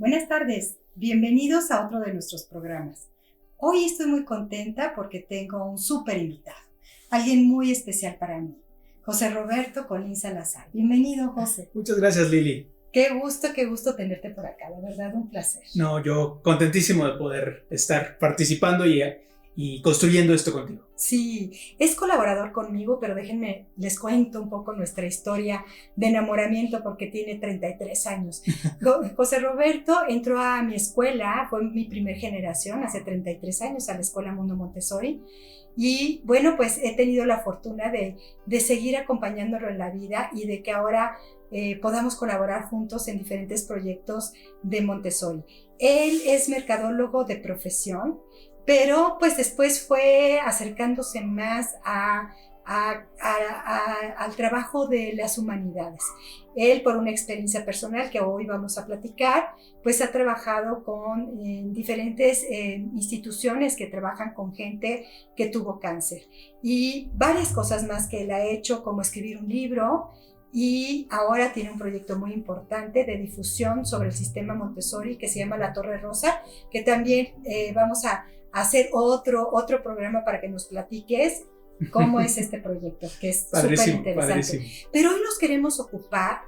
Buenas tardes, bienvenidos a otro de nuestros programas. Hoy estoy muy contenta porque tengo un súper invitado, alguien muy especial para mí, José Roberto Colín Salazar. Bienvenido, José. Muchas gracias, Lili. Qué gusto tenerte por acá, de verdad un placer. No, yo contentísimo de poder estar participando y construyendo esto contigo. Sí, es colaborador conmigo, pero déjenme, les cuento un poco nuestra historia de enamoramiento porque tiene 33 años. José Roberto entró a mi escuela, fue mi primer generación, hace 33 años, a la Escuela Mundo Montessori. Y bueno, pues he tenido la fortuna de seguir acompañándolo en la vida y de que ahora podamos colaborar juntos en diferentes proyectos de Montessori. Él es mercadólogo de profesión, pero pues después fue acercándose más al trabajo de las humanidades. Él, por una experiencia personal que hoy vamos a platicar, pues ha trabajado con diferentes instituciones que trabajan con gente que tuvo cáncer y varias cosas más que él ha hecho, como escribir un libro. Y ahora tiene un proyecto muy importante de difusión sobre el sistema Montessori que se llama La Torre Rosa, que también vamos a hacer otro programa para que nos platiques cómo es este proyecto, que es súper interesante. Padrísimo. Pero hoy nos queremos ocupar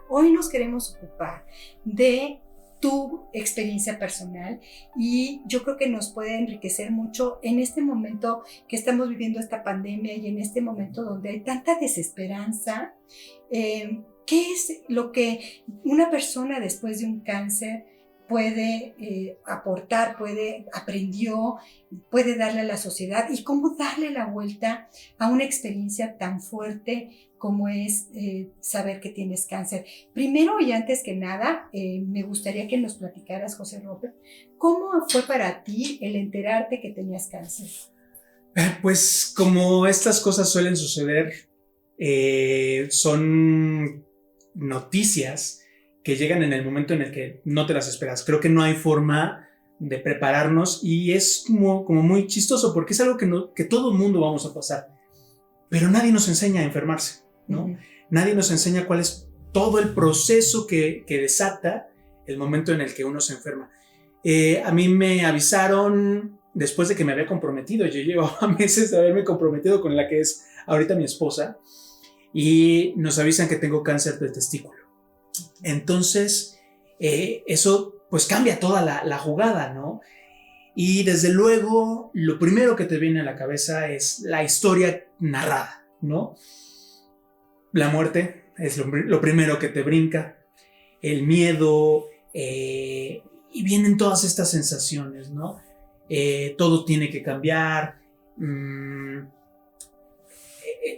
de tu experiencia personal y yo creo que nos puede enriquecer mucho en este momento que estamos viviendo esta pandemia y en este momento donde hay tanta desesperanza. ¿Qué es lo que una persona después de un cáncer puede aportar, aprendió, puede darle a la sociedad y cómo darle la vuelta a una experiencia tan fuerte como es saber que tienes cáncer? Primero y antes que nada, me gustaría que nos platicaras, José Robert, ¿cómo fue para ti el enterarte que tenías cáncer? Pues como estas cosas suelen suceder, son noticias que llegan en el momento en el que no te las esperas. Creo que no hay forma de prepararnos y es como muy chistoso porque es algo que todo el mundo vamos a pasar, pero nadie nos enseña a enfermarse, ¿no? Uh-huh. Nadie nos enseña cuál es todo el proceso que desata el momento en el que uno se enferma. A mí me avisaron después de que me había comprometido. Yo llevaba meses de haberme comprometido con la que es ahorita mi esposa y nos avisan que tengo cáncer de testículo. Entonces, eso pues cambia toda la jugada, ¿no? Y desde luego, lo primero que te viene a la cabeza es la historia narrada, ¿no? La muerte es lo primero que te brinca, el miedo, y vienen todas estas sensaciones, ¿no? Todo tiene que cambiar,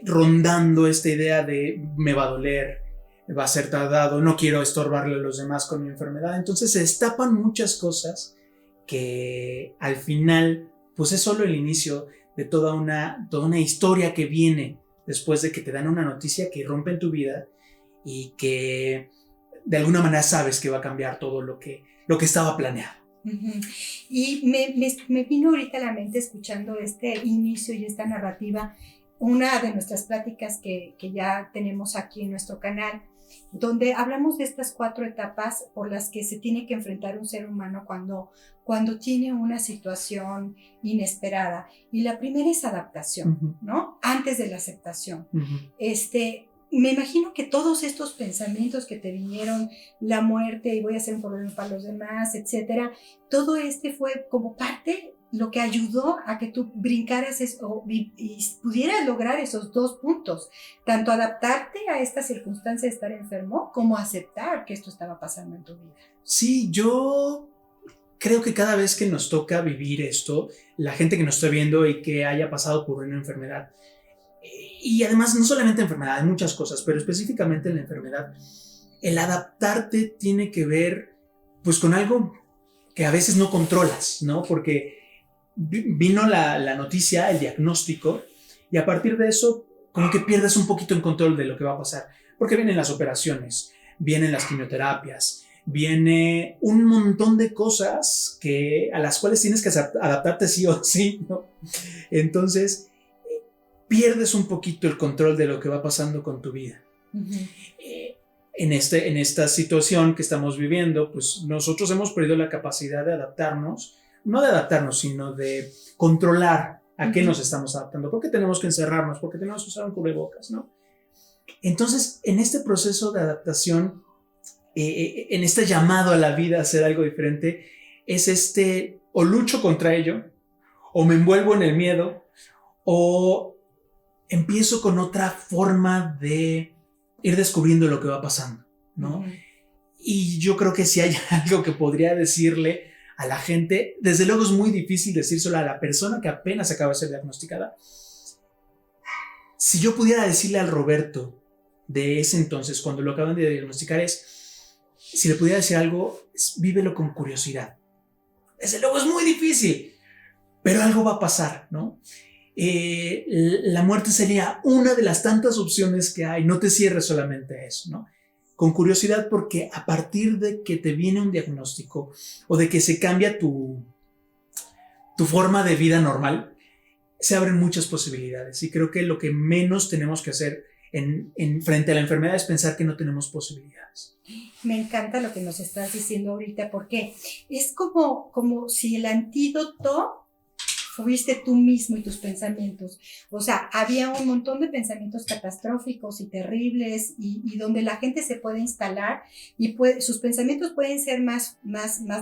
rondando esta idea de me va a doler, va a ser tardado, no quiero estorbarle a los demás con mi enfermedad. Entonces se destapan muchas cosas que al final pues es solo el inicio de toda una historia que viene después de que te dan una noticia que rompe en tu vida y que de alguna manera sabes que va a cambiar todo lo que estaba planeado. Uh-huh. Y me vino ahorita a la mente escuchando este inicio y esta narrativa, una de nuestras pláticas que ya tenemos aquí en nuestro canal, donde hablamos de estas 4 etapas por las que se tiene que enfrentar un ser humano cuando tiene una situación inesperada. Y la primera es adaptación, uh-huh, ¿no? Antes de la aceptación. Uh-huh. Me imagino que todos estos pensamientos que te vinieron, la muerte y voy a hacer un problema para los demás, etcétera, todo fue como parte lo que ayudó a que tú brincaras y pudieras lograr esos 2 puntos, tanto adaptarte a esta circunstancia de estar enfermo como aceptar que esto estaba pasando en tu vida. Sí, yo creo que cada vez que nos toca vivir esto, la gente que nos está viendo y que haya pasado por una enfermedad, y además no solamente enfermedad, hay muchas cosas, pero específicamente en la enfermedad, el adaptarte tiene que ver pues con algo que a veces no controlas, ¿no? Porque vino la noticia, el diagnóstico, y a partir de eso como que pierdes un poquito el control de lo que va a pasar, porque vienen las operaciones, vienen las quimioterapias, viene un montón de cosas a las cuales tienes que adaptarte sí o sí, ¿no? Entonces pierdes un poquito el control de lo que va pasando con tu vida. Uh-huh. en esta situación que estamos viviendo, pues nosotros hemos perdido la capacidad de adaptarnos, no de adaptarnos, sino de controlar a qué nos estamos adaptando, porque tenemos que encerrarnos, porque tenemos que usar un cubrebocas, ¿no? Entonces, en este proceso de adaptación, en este llamado a la vida a hacer algo diferente, es o lucho contra ello, o me envuelvo en el miedo, o empiezo con otra forma de ir descubriendo lo que va pasando, ¿no? Uh-huh. Y yo creo que si hay algo que podría decirle a la gente, desde luego es muy difícil decírselo a la persona que apenas acaba de ser diagnosticada. Si yo pudiera decirle al Roberto de ese entonces, cuando lo acaban de diagnosticar, si le pudiera decir algo, vívelo con curiosidad. Desde luego es muy difícil, pero algo va a pasar, ¿no? La muerte sería una de las tantas opciones que hay. No te cierres solamente a eso, ¿no? Con curiosidad, porque a partir de que te viene un diagnóstico o de que se cambia tu forma de vida normal, se abren muchas posibilidades. Y creo que lo que menos tenemos que hacer frente a la enfermedad es pensar que no tenemos posibilidades. Me encanta lo que nos estás diciendo ahorita, porque es como si el antídoto fuiste tú mismo y tus pensamientos. O sea, había un montón de pensamientos catastróficos y terribles y donde la gente se puede instalar y sus pensamientos pueden ser más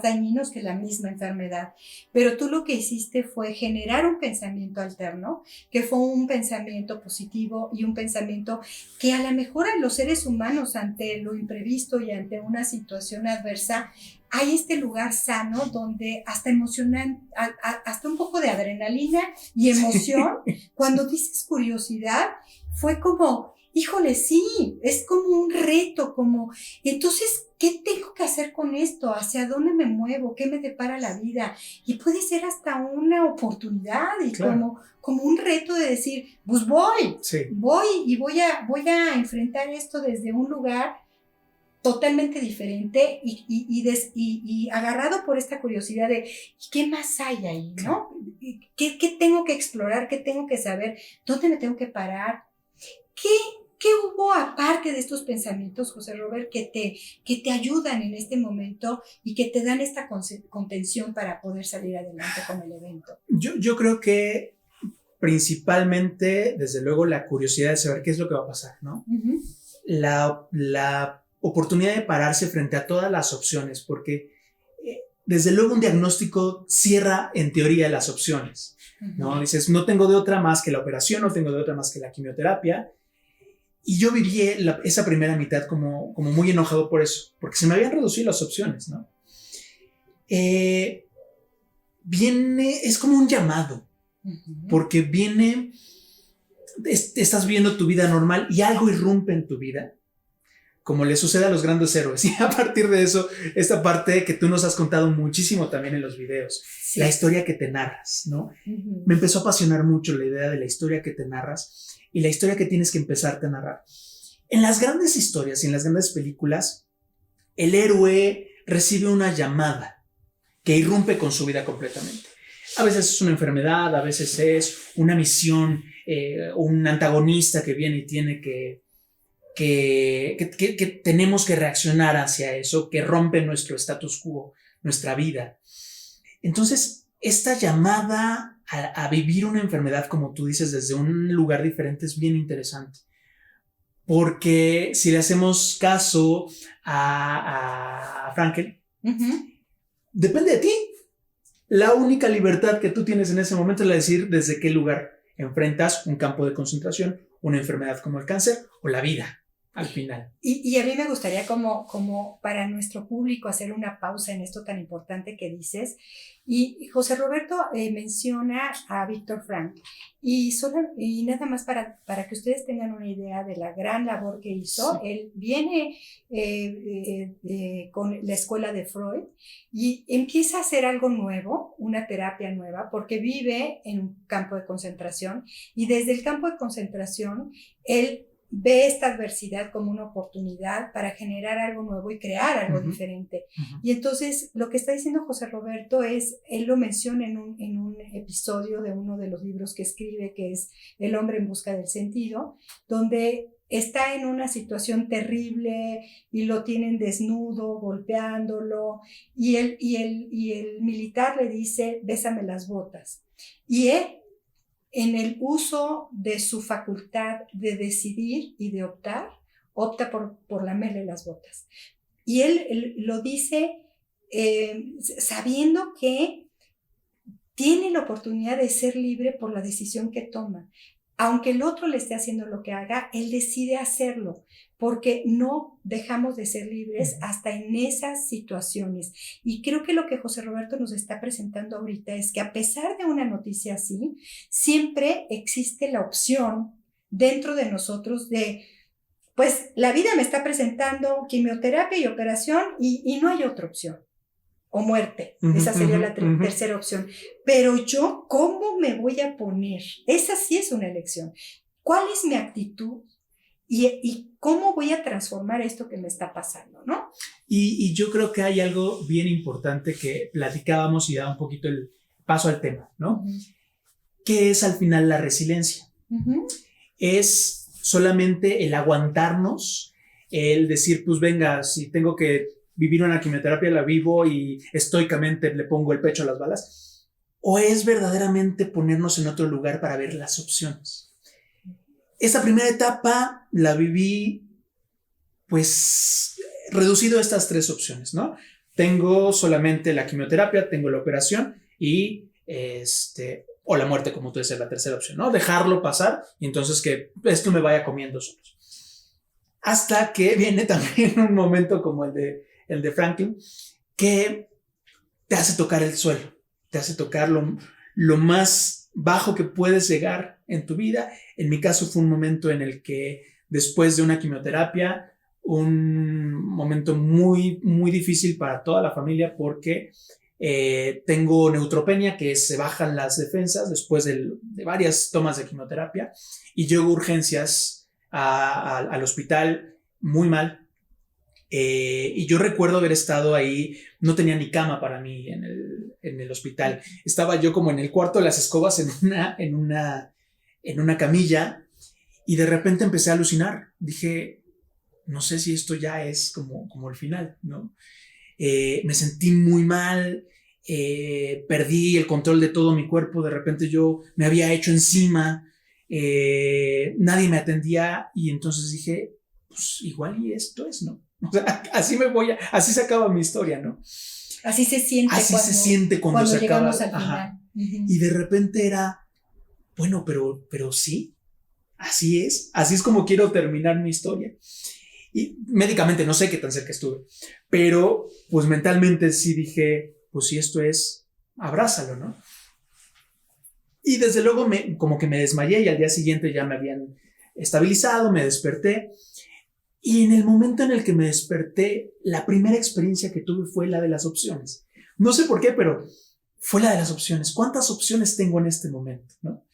dañinos que la misma enfermedad. Pero tú lo que hiciste fue generar un pensamiento alterno, que fue un pensamiento positivo y un pensamiento que a lo mejor a los seres humanos ante lo imprevisto y ante una situación adversa, hay este lugar sano donde hasta emocionan, hasta un poco de adrenalina y emoción. Sí. Cuando dices curiosidad, fue como, híjole, sí, es como un reto, como, entonces, ¿qué tengo que hacer con esto? ¿Hacia dónde me muevo? ¿Qué me depara la vida? Y puede ser hasta una oportunidad y claro, como un reto de decir, pues voy y voy a enfrentar esto desde un lugar totalmente diferente y agarrado por esta curiosidad de ¿qué más hay ahí? ¿No? ¿Qué tengo que explorar? ¿Qué tengo que saber? ¿Dónde me tengo que parar? ¿Qué hubo aparte de estos pensamientos, José Robert, que te ayudan en este momento y que te dan esta contención para poder salir adelante con el evento? Yo creo que principalmente, desde luego, la curiosidad de saber qué es lo que va a pasar, ¿no? Uh-huh. La oportunidad de pararse frente a todas las opciones, porque desde luego un diagnóstico cierra en teoría las opciones, ¿no? Dices, no tengo de otra más que la operación, no tengo de otra más que la quimioterapia, y yo viví esa primera mitad como muy enojado por eso, porque se me habían reducido las opciones, ¿no? Es como un llamado, porque estás viendo tu vida normal y algo irrumpe en tu vida, como le sucede a los grandes héroes. Y a partir de eso, esta parte que tú nos has contado muchísimo también en los videos, sí, la historia que te narras, ¿no? Uh-huh. Me empezó a apasionar mucho la idea de la historia que te narras y la historia que tienes que empezarte a narrar. En las grandes historias y en las grandes películas, el héroe recibe una llamada que irrumpe con su vida completamente. A veces es una enfermedad, a veces es una misión, un antagonista que viene y tiene que tenemos que reaccionar hacia eso, que rompe nuestro status quo, nuestra vida. Entonces, esta llamada a vivir una enfermedad, como tú dices, desde un lugar diferente es bien interesante. Porque si le hacemos caso a Frankel, uh-huh, depende de ti. La única libertad que tú tienes en ese momento es la de decir desde qué lugar enfrentas un campo de concentración, una enfermedad como el cáncer o la vida. Al final. Y a mí me gustaría como para nuestro público hacer una pausa en esto tan importante que dices. Y José Roberto menciona a Víctor Frank. Y nada más para que ustedes tengan una idea de la gran labor que hizo. Sí. Él viene con la escuela de Freud y empieza a hacer algo nuevo, una terapia nueva, porque vive en un campo de concentración. Y desde el campo de concentración, él ve esta adversidad como una oportunidad para generar algo nuevo y crear algo uh-huh, diferente. Uh-huh. Y entonces lo que está diciendo José Roberto él lo menciona en un episodio de uno de los libros que escribe, que es El hombre en busca del sentido, donde está en una situación terrible y lo tienen desnudo, golpeándolo, y el militar le dice, bésame las botas. Y él, en el uso de su facultad de decidir y de optar, opta por lamerle las botas. Y él lo dice sabiendo que tiene la oportunidad de ser libre por la decisión que toma. Aunque el otro le esté haciendo lo que haga, él decide hacerlo, porque no dejamos de ser libres hasta en esas situaciones. Y creo que lo que José Roberto nos está presentando ahorita es que a pesar de una noticia así, siempre existe la opción dentro de nosotros de, pues la vida me está presentando quimioterapia y operación y no hay otra opción. O muerte, esa sería la tercera opción. Pero yo, ¿cómo me voy a poner? Esa sí es una elección. ¿Cuál es mi actitud? Y cómo voy a transformar esto que me está pasando, ¿no? Y yo creo que hay algo bien importante que platicábamos y da un poquito el paso al tema, ¿no? ¿Qué es al final la resiliencia? Es solamente el aguantarnos, el decir, pues venga, si tengo que vivir una quimioterapia, la vivo y estoicamente le pongo el pecho a las balas, o es verdaderamente ponernos en otro lugar para ver las opciones. Esta primera etapa la viví pues reducido a estas tres opciones, ¿no? Tengo solamente la quimioterapia, tengo la operación y o la muerte, como tú dices, la tercera opción, ¿no? Dejarlo pasar y entonces que esto me vaya comiendo solos. Hasta que viene también un momento como el de Franklin, que te hace tocar el suelo, te hace tocar lo más bajo que puedes llegar en tu vida. En mi caso fue un momento en el que después de una quimioterapia, un momento muy, muy difícil para toda la familia porque tengo neutropenia, que se bajan las defensas después de varias tomas de quimioterapia y llego a urgencias al hospital muy mal. Y yo recuerdo haber estado ahí, no tenía ni cama para mí en el hospital. Estaba yo como en el cuarto de las escobas en una camilla y de repente empecé a alucinar. Dije, no sé si esto ya es como el final, ¿no? Me sentí muy mal, perdí el control de todo mi cuerpo. De repente yo me había hecho encima, nadie me atendía y entonces dije, pues igual y esto es, ¿no? O sea, así se acaba mi historia, ¿no? Así se siente cuando se acaba. Llegamos al final. Y de repente era, bueno, pero sí, así es como quiero terminar mi historia. Y médicamente no sé qué tan cerca estuve, pero pues mentalmente sí dije, pues si esto es, abrázalo, ¿no? Y desde luego como que me desmayé y al día siguiente ya me habían estabilizado, me desperté. Y en el momento en el que me desperté, la primera experiencia que tuve fue la de las opciones. No sé por qué, pero fue la de las opciones. ¿Cuántas opciones tengo en este momento, no?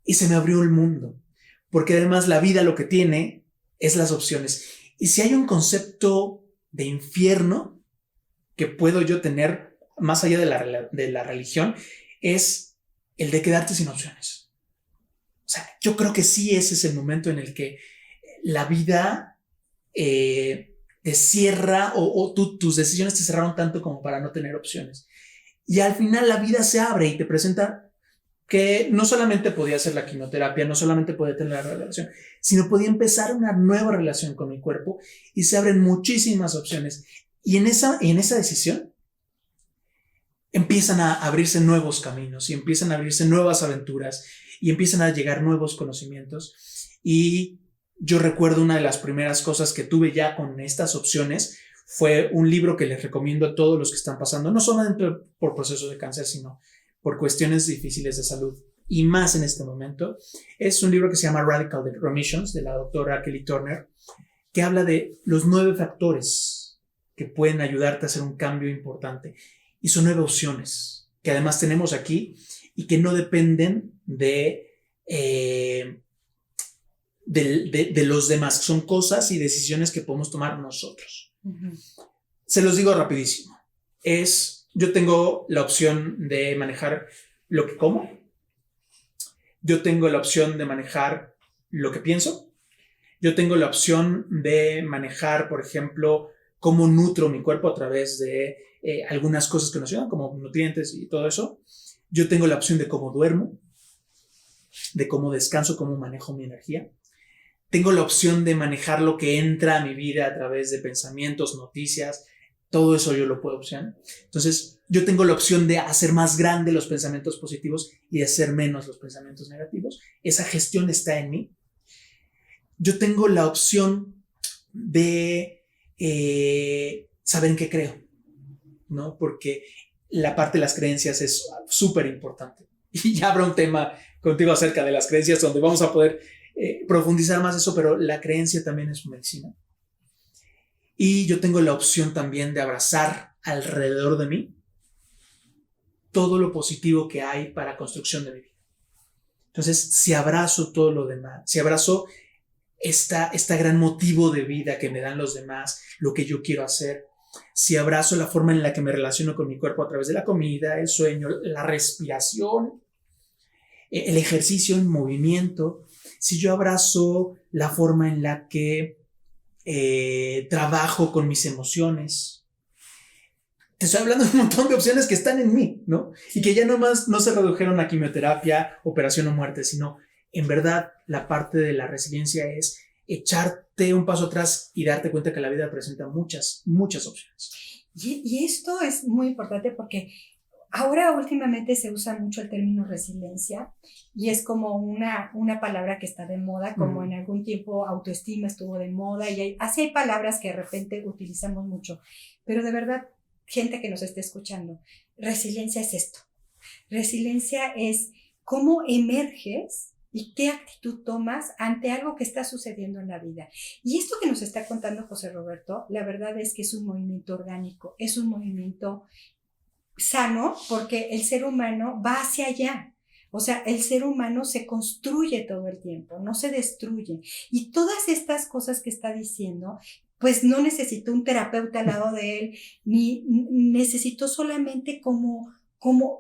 Y se me abrió el mundo, porque además la vida lo que tiene es las opciones. Y si hay un concepto de infierno que puedo yo tener más allá de la religión, es el de quedarte sin opciones. O sea, yo creo que sí ese es el momento en el que la vida te cierra o tus decisiones te cerraron tanto como para no tener opciones. Y al final la vida se abre y te presenta que no solamente podía hacer la quimioterapia, no solamente podía tener la relación, sino podía empezar una nueva relación con mi cuerpo y se abren muchísimas opciones. Y en esa decisión empiezan a abrirse nuevos caminos y empiezan a abrirse nuevas aventuras y empiezan a llegar nuevos conocimientos. Y yo recuerdo una de las primeras cosas que tuve ya con estas opciones fue un libro que les recomiendo a todos los que están pasando, no solamente por procesos de cáncer, sino por cuestiones difíciles de salud y más en este momento. Es un libro que se llama Radical Remissions de la doctora Kelly Turner, que habla de los 9 factores que pueden ayudarte a hacer un cambio importante y son 9 opciones que además tenemos aquí y que no dependen de los demás, son cosas y decisiones que podemos tomar nosotros. Se los digo rapidísimo. Yo tengo la opción de manejar lo que como, yo tengo la opción de manejar lo que pienso, Yo tengo la opción de manejar, por ejemplo, cómo nutro mi cuerpo a través de algunas cosas que nos ayudan, como nutrientes y todo eso. Yo tengo la opción de cómo duermo, de cómo descanso, cómo manejo mi energía. Tengo la opción de manejar lo que entra a mi vida a través de pensamientos, noticias, todo eso yo lo puedo opcionar. Entonces, yo tengo la opción de hacer más grande los pensamientos positivos y hacer menos los pensamientos negativos. Esa gestión está en mí. Yo tengo la opción de saber en qué creo, ¿no? Porque la parte de las creencias es súper importante. Y ya habrá un tema contigo acerca de las creencias donde vamos a poder profundizar más eso, pero la creencia también es medicina. Y yo tengo la opción también de abrazar alrededor de mí todo lo positivo que hay para construcción de mi vida. Entonces, si abrazo todo lo demás, si abrazo esta gran motivo de vida que me dan los demás, lo que yo quiero hacer, si abrazo la forma en la que me relaciono con mi cuerpo a través de la comida, el sueño, la respiración, el ejercicio en movimiento, si yo abrazo la forma en la que trabajo con mis emociones, te estoy hablando de un montón de opciones que están en mí, ¿no? Y que ya nomás no se redujeron a quimioterapia, operación o muerte, sino en verdad la parte de la resiliencia es echarte un paso atrás y darte cuenta que la vida presenta muchas opciones. Y esto es muy importante porque ahora últimamente se usa mucho el término resiliencia y es como una palabra que está de moda, como en algún tiempo autoestima estuvo de moda y así hay palabras que de repente utilizamos mucho, pero de verdad, gente que nos esté escuchando, resiliencia es esto. Resiliencia es cómo emerges y qué actitud tomas ante algo que está sucediendo en la vida. Y esto que nos está contando José Roberto, la verdad es que es un movimiento orgánico, es un movimiento sano porque el ser humano va hacia allá. O sea, el ser humano se construye todo el tiempo, no se destruye. Y todas estas cosas que está diciendo, pues no necesitó un terapeuta al lado de él, ni necesitó solamente como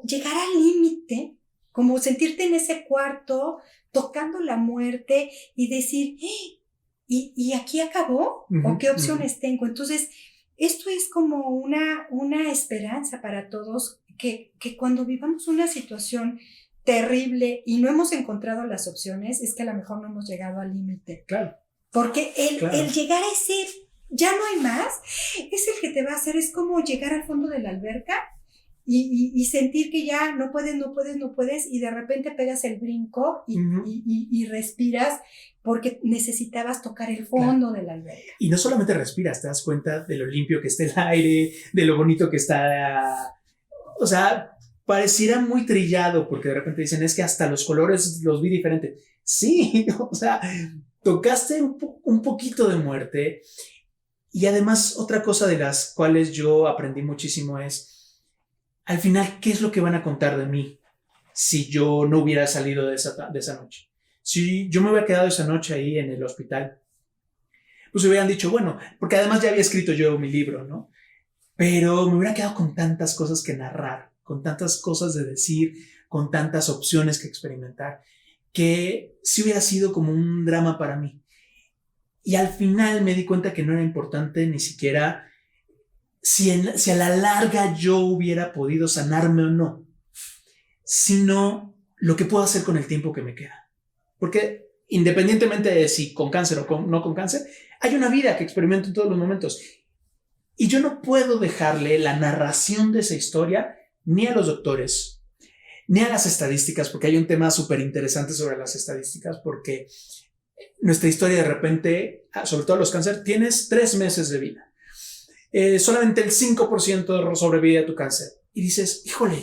llegar al límite, como sentirte en ese cuarto, tocando la muerte y decir, ¿y aquí acabó? ¿O qué opciones tengo? Entonces, esto es como una esperanza para todos, que cuando vivamos una situación terrible y no hemos encontrado las opciones, es que a lo mejor no hemos llegado al límite. Claro. Porque el llegar a ese, ya no hay más, es el que te va a hacer, es como llegar al fondo de la alberca y sentir que ya no puedes, y de repente pegas el brinco y respiras porque necesitabas tocar el fondo de la alberca. Y no solamente respiras, te das cuenta de lo limpio que está el aire, de lo bonito que está, o sea, pareciera muy trillado porque de repente dicen, es que hasta los colores los vi diferente. Sí, o sea, tocaste un poquito de muerte. Y además, otra cosa de las cuales yo aprendí muchísimo es, al final, ¿qué es lo que van a contar de mí si yo no hubiera salido de esa noche? Si yo me hubiera quedado esa noche ahí en el hospital, pues hubieran dicho, bueno, porque además ya había escrito yo mi libro, ¿no? Pero me hubiera quedado con tantas cosas que narrar, con tantas cosas de decir, con tantas opciones que experimentar, que sí hubiera sido como un drama para mí. Y al final me di cuenta que no era importante ni siquiera si a la larga yo hubiera podido sanarme o no, sino lo que puedo hacer con el tiempo que me queda. Porque independientemente de si con cáncer o no con cáncer, hay una vida que experimento en todos los momentos. Y yo no puedo dejarle la narración de esa historia ni a los doctores, ni a las estadísticas, porque hay un tema súper interesante sobre las estadísticas, porque nuestra historia de repente, sobre todo los cánceres, tienes 3 meses de vida. Solamente el 5% sobrevive a tu cáncer. Y dices, híjole,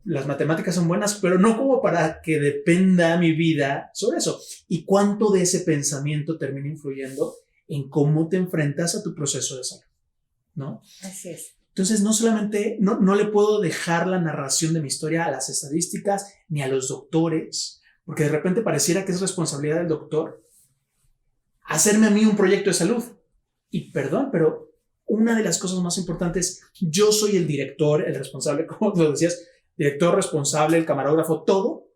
las matemáticas son buenas, pero no como para que dependa mi vida sobre eso. ¿Y cuánto de ese pensamiento termina influyendo en cómo te enfrentas a tu proceso de salud? ¿No? Así es. Entonces, no solamente, no le puedo dejar la narración de mi historia a las estadísticas ni a los doctores, porque de repente pareciera que es responsabilidad del doctor hacerme a mí un proyecto de salud. Y perdón, pero una de las cosas más importantes, yo soy el director, el responsable, como lo decías, director, responsable, el camarógrafo, todo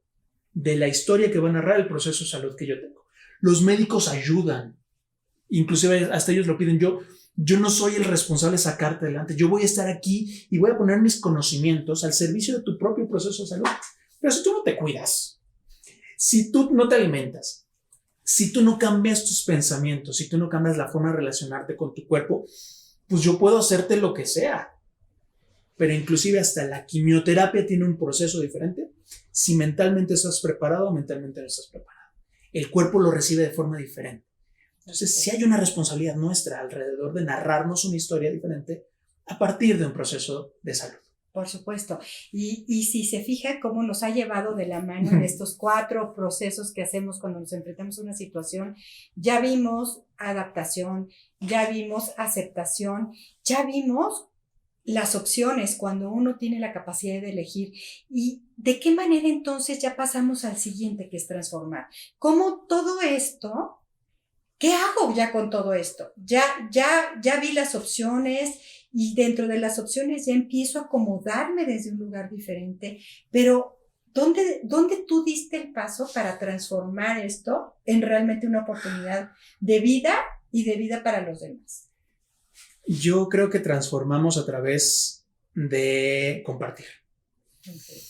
de la historia que va a narrar el proceso de salud que yo tengo. Los médicos ayudan. Inclusive hasta ellos lo piden. Yo no soy el responsable de sacarte adelante. Yo voy a estar aquí y voy a poner mis conocimientos al servicio de tu propio proceso de salud. Pero si tú no te cuidas, si tú no te alimentas, si tú no cambias tus pensamientos, si tú no cambias la forma de relacionarte con tu cuerpo, pues yo puedo hacerte lo que sea. Pero inclusive hasta la quimioterapia tiene un proceso diferente. Si mentalmente estás preparado o mentalmente no estás preparado. El cuerpo lo recibe de forma diferente. Entonces, sí hay una responsabilidad nuestra alrededor de narrarnos una historia diferente a partir de un proceso de salud. Por supuesto. Y si se fija cómo nos ha llevado de la mano en estos 4 procesos que hacemos cuando nos enfrentamos a una situación, ya vimos adaptación, ya vimos aceptación, ya vimos las opciones cuando uno tiene la capacidad de elegir. ¿Y de qué manera entonces ya pasamos al siguiente, que es transformar? ¿Cómo todo esto? ¿Qué hago ya con todo esto? Ya vi las opciones y dentro de las opciones ya empiezo a acomodarme desde un lugar diferente, pero ¿dónde tú diste el paso para transformar esto en realmente una oportunidad de vida y de vida para los demás? Yo creo que transformamos a través de compartir. Okay.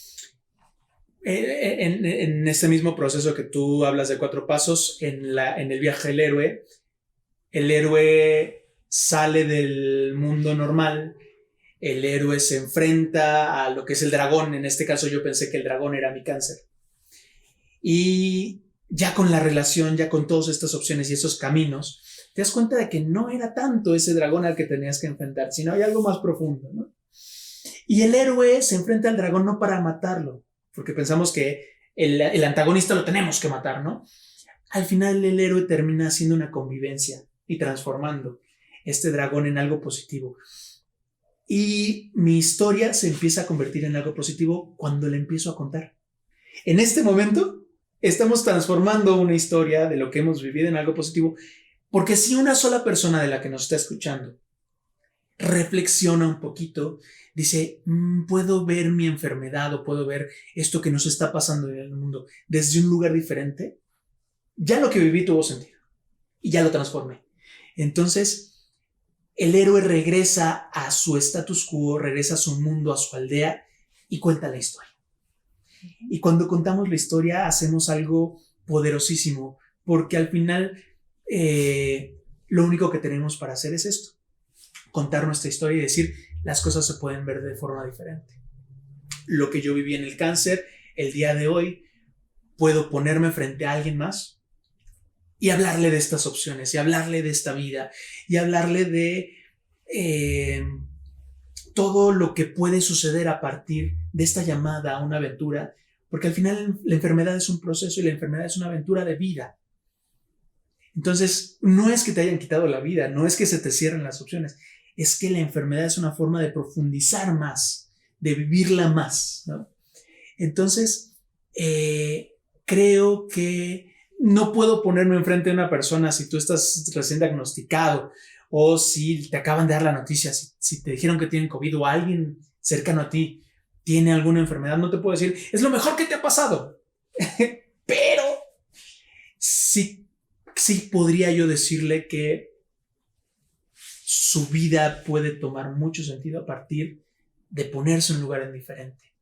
En este mismo proceso que tú hablas de 4 pasos, en el viaje del héroe, el héroe sale del mundo normal, el héroe se enfrenta a lo que es el dragón. En este caso yo pensé que el dragón era mi cáncer. Y ya con la relación, ya con todas estas opciones y esos caminos, te das cuenta de que no era tanto ese dragón al que tenías que enfrentar, sino hay algo más profundo, ¿no? Y el héroe se enfrenta al dragón no para matarlo, porque pensamos que el antagonista lo tenemos que matar, ¿no? Al final el héroe termina haciendo una convivencia y transformando este dragón en algo positivo. Y mi historia se empieza a convertir en algo positivo cuando le empiezo a contar. En este momento estamos transformando una historia de lo que hemos vivido en algo positivo, porque si una sola persona de la que nos está escuchando reflexiona un poquito, dice, puedo ver mi enfermedad o puedo ver esto que nos está pasando en el mundo desde un lugar diferente, ya lo que viví tuvo sentido y ya lo transformé. Entonces, el héroe regresa a su status quo, regresa a su mundo, a su aldea y cuenta la historia. Y cuando contamos la historia hacemos algo poderosísimo, porque al final lo único que tenemos para hacer es esto, contar nuestra historia y decir, las cosas se pueden ver de forma diferente. Lo que yo viví en el cáncer, el día de hoy, puedo ponerme frente a alguien más y hablarle de estas opciones, y hablarle de esta vida, y hablarle de todo lo que puede suceder a partir de esta llamada a una aventura, porque al final la enfermedad es un proceso y la enfermedad es una aventura de vida. Entonces, no es que te hayan quitado la vida, no es que se te cierren las opciones, es que la enfermedad es una forma de profundizar más, de vivirla más, ¿no? Entonces, creo que no puedo ponerme enfrente de una persona si tú estás recién diagnosticado o si te acaban de dar la noticia, si te dijeron que tienen COVID o alguien cercano a ti tiene alguna enfermedad, no te puedo decir, es lo mejor que te ha pasado. Pero sí podría yo decirle que su vida puede tomar mucho sentido a partir de ponerse en un lugar diferente,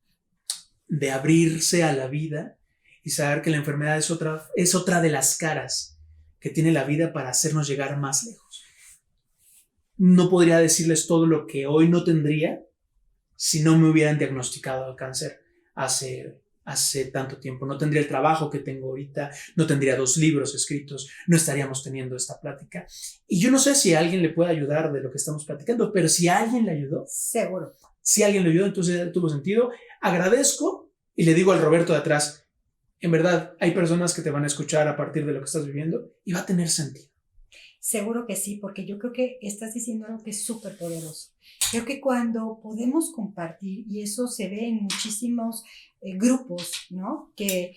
de abrirse a la vida y saber que la enfermedad es otra de las caras que tiene la vida para hacernos llegar más lejos. No podría decirles todo lo que hoy no tendría si no me hubieran diagnosticado el cáncer hace tanto tiempo. No tendría el trabajo que tengo ahorita, no tendría 2 libros escritos, no estaríamos teniendo esta plática. Y yo no sé si a alguien le puede ayudar de lo que estamos platicando, pero si a alguien le ayudó, seguro. Si a alguien le ayudó, entonces tuvo sentido. Agradezco y le digo al Roberto de atrás, en verdad, hay personas que te van a escuchar a partir de lo que estás viviendo y va a tener sentido. Seguro que sí, porque yo creo que estás diciendo algo que es súper poderoso. Creo que cuando podemos compartir, y eso se ve en muchísimos grupos, ¿no? Que,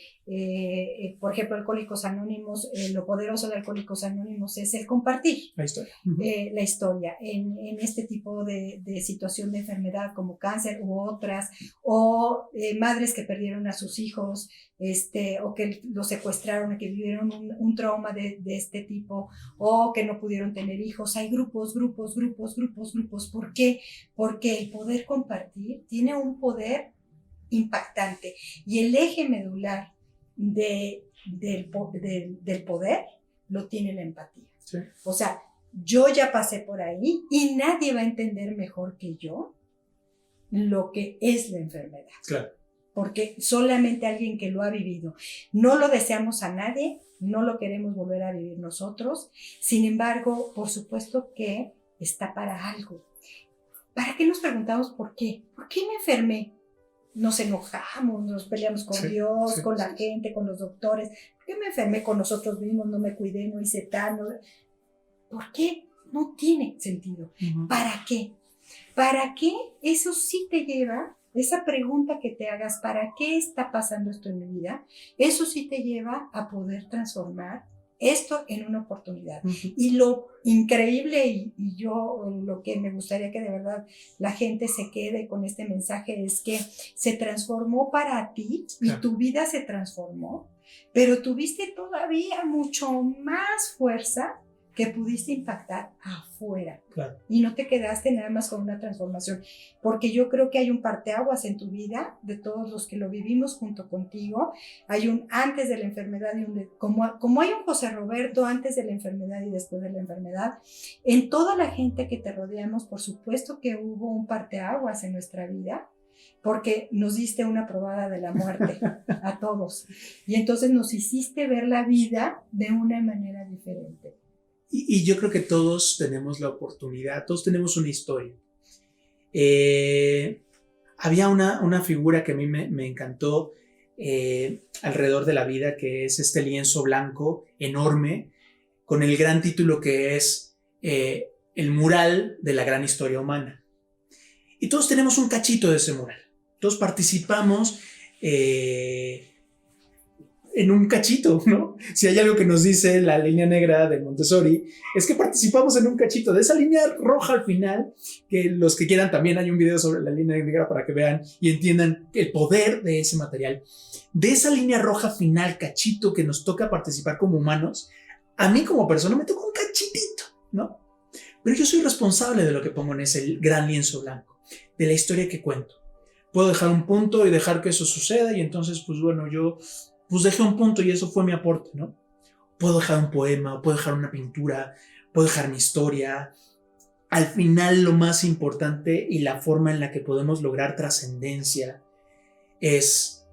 por ejemplo, Alcohólicos Anónimos, lo poderoso de Alcohólicos Anónimos es el compartir La historia. la historia en este tipo de situación de enfermedad como cáncer u otras, o madres que perdieron a sus hijos, o que los secuestraron, que vivieron un trauma de este tipo, o que no pudieron tener hijos. Hay grupos. ¿Por qué? Porque el poder compartir tiene un poder impactante, y el eje medular del poder lo tiene la empatía. Sí. O sea, yo ya pasé por ahí y nadie va a entender mejor que yo lo que es la enfermedad. Claro. Porque solamente alguien que lo ha vivido. No lo deseamos a nadie, no lo queremos volver a vivir nosotros. Sin embargo, por supuesto que está para algo. ¿Para qué nos preguntamos por qué? ¿Por qué me enfermé? Nos enojamos, nos peleamos con Dios, con la gente, con los doctores. ¿Por qué me enfermé con nosotros mismos? No me cuidé, no hice tal. No... ¿Por qué? No tiene sentido. ¿Para qué? ¿Para qué? Eso sí te lleva, esa pregunta que te hagas, ¿para qué está pasando esto en mi vida? Eso sí te lleva a poder transformar esto en una oportunidad. Y lo increíble, y yo lo que me gustaría que de verdad la gente se quede con este mensaje, es que se transformó para ti, y tu vida se transformó, pero tuviste todavía mucho más fuerza que pudiste impactar afuera. Claro. Y no te quedaste nada más con una transformación, porque yo creo que hay un parteaguas en tu vida, de todos los que lo vivimos junto contigo. Hay un antes de la enfermedad y como hay un José Roberto antes de la enfermedad y después de la enfermedad, en toda la gente que te rodeamos, por supuesto que hubo un parteaguas en nuestra vida, porque nos diste una probada de la muerte a todos, y entonces nos hiciste ver la vida de una manera diferente. Y yo creo que todos tenemos la oportunidad, todos tenemos una historia. Había una figura que a mí me encantó alrededor de la vida, que es este lienzo blanco enorme, con el gran título que es el mural de la gran historia humana. Y todos tenemos un cachito de ese mural. Todos participamos en un cachito, ¿no? Si hay algo que nos dice la línea negra de Montessori, es que participamos en un cachito de esa línea roja al final, que los que quieran también hay un video sobre la línea negra para que vean y entiendan el poder de ese material. De esa línea roja final, cachito, que nos toca participar como humanos, a mí como persona me toca un cachitito, ¿no? Pero yo soy responsable de lo que pongo en ese gran lienzo blanco, de la historia que cuento. Puedo dejar un punto y dejar que eso suceda, y entonces, pues bueno, yo pues dejé un punto y eso fue mi aporte, ¿no? Puedo dejar un poema, puedo dejar una pintura, puedo dejar mi historia. Al final, lo más importante y la forma en la que podemos lograr trascendencia es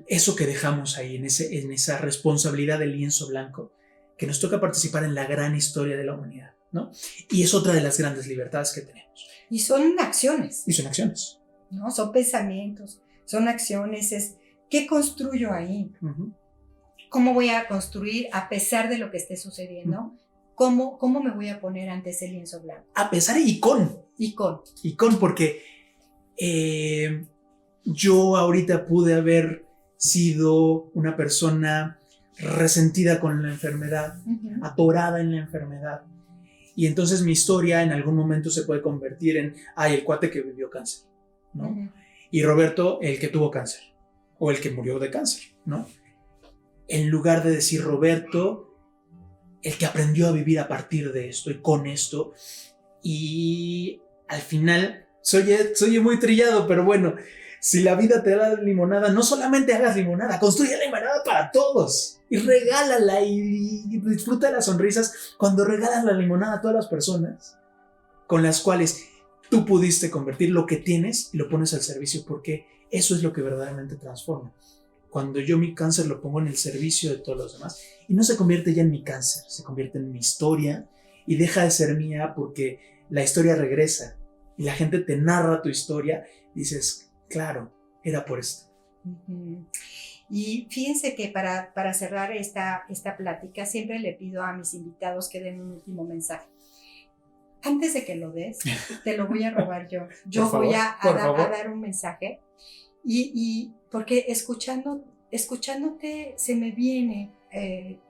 eso que dejamos ahí, en esa responsabilidad del lienzo blanco, que nos toca participar en la gran historia de la humanidad, ¿no? Y es otra de las grandes libertades que tenemos. Y son acciones. Y son acciones. ¿No? Son pensamientos, son acciones, ¿qué construyo ahí? ¿Cómo voy a construir a pesar de lo que esté sucediendo? ¿Cómo me voy a poner ante ese lienzo blanco? A pesar y con. Porque yo ahorita pude haber sido una persona resentida con la enfermedad, atorada en la enfermedad. Y entonces mi historia en algún momento se puede convertir en, el cuate que vivió cáncer, ¿no? Y Roberto, el que tuvo cáncer. O el que murió de cáncer, ¿no? En lugar de decir Roberto, el que aprendió a vivir a partir de esto y con esto. Y al final, soy muy trillado, pero bueno, si la vida te da limonada, no solamente hagas limonada, construye limonada para todos. Y regálala y disfruta de las sonrisas cuando regalas la limonada a todas las personas con las cuales tú pudiste convertir lo que tienes y lo pones al servicio, porque eso es lo que verdaderamente transforma. Cuando yo mi cáncer lo pongo en el servicio de todos los demás, y no se convierte ya en mi cáncer, se convierte en mi historia y deja de ser mía, porque la historia regresa y la gente te narra tu historia y dices, claro, era por esto. Y fíjense que para cerrar esta plática siempre le pido a mis invitados que den un último mensaje. antes de que lo des, te lo voy a robar yo. Yo Por favor, voy a por favor. dar un mensaje y porque escuchándote se me viene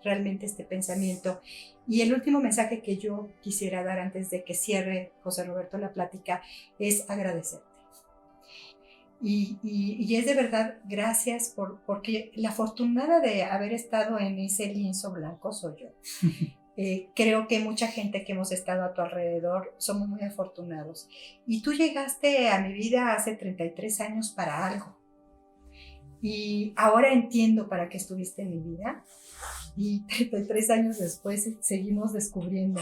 realmente este pensamiento. Y el último mensaje que yo quisiera dar antes de que cierre José Roberto la plática es agradecerte. Y es de verdad gracias porque la afortunada de haber estado en ese lienzo blanco soy yo. Creo que mucha gente que hemos estado a tu alrededor somos muy afortunados. Y tú llegaste a mi vida hace 33 años para algo. Y ahora entiendo para qué estuviste en mi vida. Y 33 años después seguimos descubriendo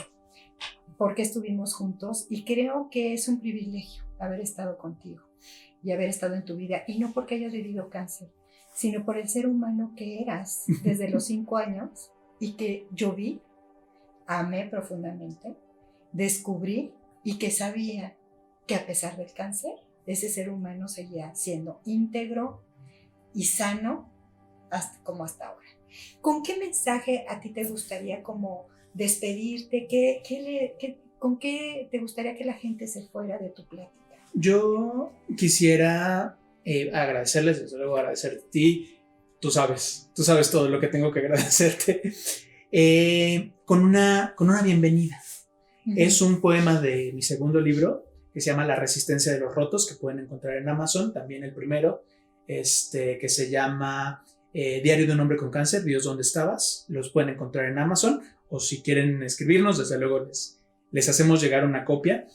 por qué estuvimos juntos. Y creo que es un privilegio haber estado contigo y haber estado en tu vida. Y no porque hayas vivido cáncer, sino por el ser humano que eras desde los 5 años y que yo vi, amé profundamente, descubrí y que sabía que a pesar del cáncer, ese ser humano seguía siendo íntegro y sano como hasta ahora. ¿Con qué mensaje a ti te gustaría como despedirte? ¿Con qué te gustaría que la gente se fuera de tu plática? Yo quisiera agradecerles, desde luego agradecerte a ti. Tú sabes todo lo que tengo que agradecerte. Con una bienvenida. Uh-huh. Es un poema de mi segundo libro que se llama La resistencia de los rotos, que pueden encontrar en Amazon. También el primero, que se llama Diario de un hombre con cáncer, Dios, ¿dónde estabas? Los pueden encontrar en Amazon, o si quieren escribirnos, desde luego les hacemos llegar una copia.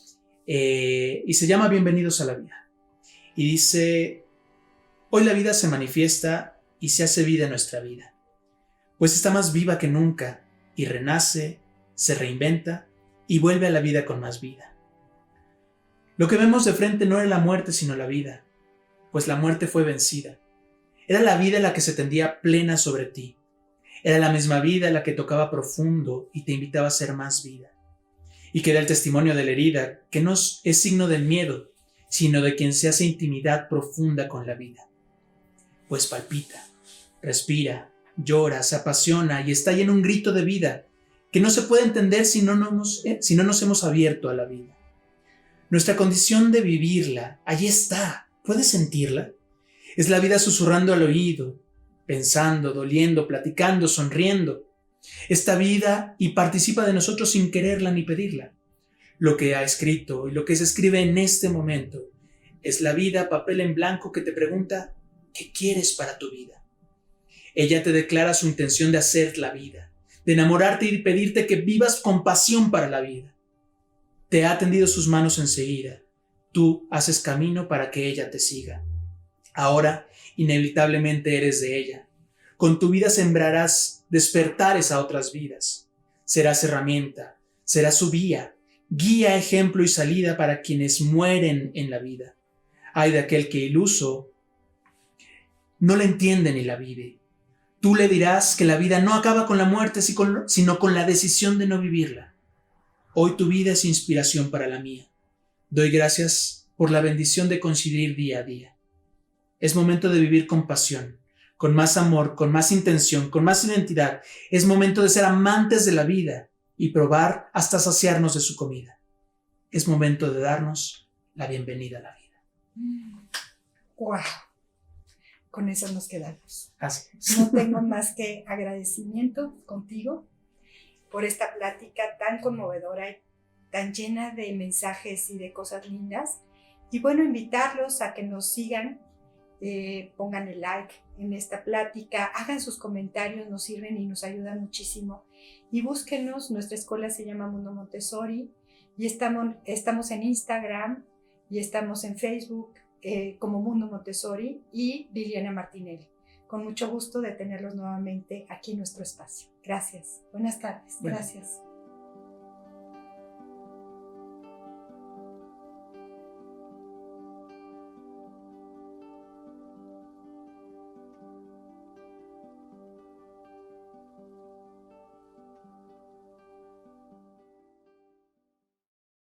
Y se llama Bienvenidos a la vida. Y dice: hoy la vida se manifiesta y se hace vida en nuestra vida, pues está más viva que nunca y renace, se reinventa y vuelve a la vida con más vida. Lo que vemos de frente no era la muerte sino la vida, pues la muerte fue vencida. Era la vida la que se tendía plena sobre ti. Era la misma vida la que tocaba profundo y te invitaba a ser más vida. Y que da el testimonio de la herida, que no es signo del miedo, sino de quien se hace intimidad profunda con la vida. Pues palpita, respira, llora, se apasiona y estalla en un grito de vida que no se puede entender si no nos hemos abierto a la vida. Nuestra condición de vivirla, allí está, ¿puedes sentirla? Es la vida susurrando al oído, pensando, doliendo, platicando, sonriendo. Esta vida y participa de nosotros sin quererla ni pedirla. Lo que ha escrito y lo que se escribe en este momento es la vida, papel en blanco, que te pregunta: ¿qué quieres para tu vida? Ella te declara su intención de hacer la vida, de enamorarte y pedirte que vivas con pasión para la vida. Te ha tendido sus manos enseguida. Tú haces camino para que ella te siga. Ahora, inevitablemente eres de ella. Con tu vida sembrarás despertares a otras vidas. Serás herramienta, serás su guía, ejemplo y salida para quienes mueren en la vida. Ay de aquel que iluso no la entiende ni la vive. Tú le dirás que la vida no acaba con la muerte, sino con la decisión de no vivirla. Hoy tu vida es inspiración para la mía. Doy gracias por la bendición de coincidir día a día. Es momento de vivir con pasión, con más amor, con más intención, con más identidad. Es momento de ser amantes de la vida y probar hasta saciarnos de su comida. Es momento de darnos la bienvenida a la vida. ¡Wow! Con eso nos quedamos. Así. No tengo más que agradecimiento contigo por esta plática tan conmovedora y tan llena de mensajes y de cosas lindas. Y bueno, invitarlos a que nos sigan, pongan el like en esta plática, hagan sus comentarios, nos sirven y nos ayudan muchísimo. Y búsquenos, nuestra escuela se llama Mundo Montessori y estamos en Instagram y estamos en Facebook como Mundo Montessori y Liliana Martinelli. Con mucho gusto de tenerlos nuevamente aquí en nuestro espacio. Gracias. Buenas tardes. Gracias.